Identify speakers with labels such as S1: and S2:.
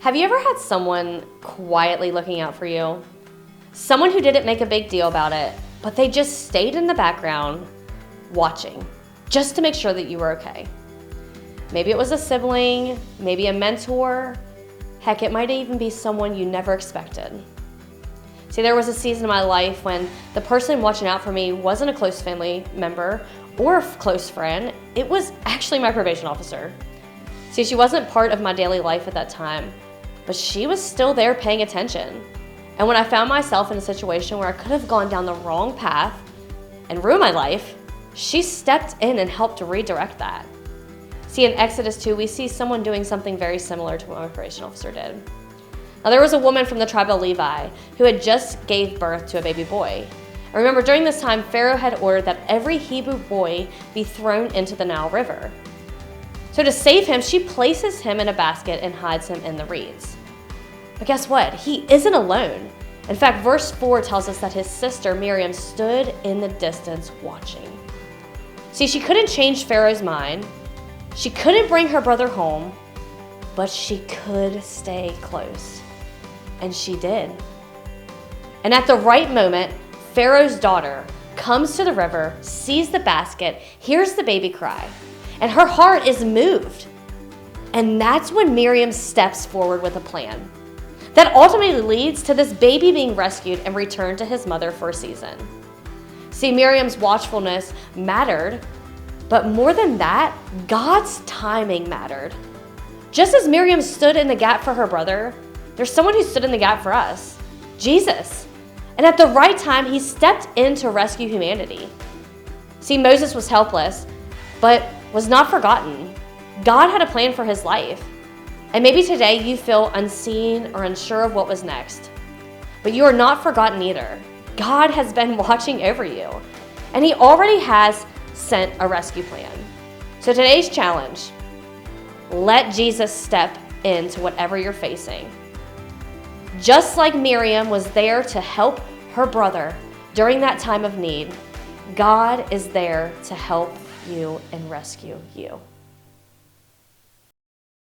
S1: Have you ever had someone quietly looking out for you? Someone who didn't make a big deal about it, but they just stayed in the background watching, just to make sure that you were okay. Maybe it was a sibling, maybe a mentor. Heck, it might even be someone you never expected. See, there was a season in my life when the person watching out for me wasn't a close family member or a close friend. It was actually my probation officer. See, she wasn't part of my daily life at that time, but she was still there paying attention. And when I found myself in a situation where I could have gone down the wrong path and ruined my life, she stepped in and helped to redirect that. See, in Exodus 2, we see someone doing something very similar to what my probation officer did. Now, there was a woman from the tribe of Levi who had just gave birth to a baby boy. And remember, during this time, Pharaoh had ordered that every Hebrew boy be thrown into the Nile River. So to save him, she places him in a basket and hides him in the reeds. But guess what? He isn't alone. In fact, verse 4 tells us that his sister Miriam stood in the distance watching. See, she couldn't change Pharaoh's mind. She couldn't bring her brother home, but she could stay close. And she did. And at the right moment, Pharaoh's daughter comes to the river, sees the basket, hears the baby cry, and her heart is moved. And that's when Miriam steps forward with a plan that ultimately leads to this baby being rescued and returned to his mother for a season. See, Miriam's watchfulness mattered, but more than that, God's timing mattered. Just as Miriam stood in the gap for her brother, there's someone who stood in the gap for us, Jesus. And at the right time, he stepped in to rescue humanity. See, Moses was helpless, but was not forgotten. God had a plan for his life. And maybe today you feel unseen or unsure of what was next. But you are not forgotten either. God has been watching over you, and he already has sent a rescue plan. So today's challenge, let Jesus step into whatever you're facing. Just like Miriam was there to help her brother during that time of need, God is there to help you and rescue you.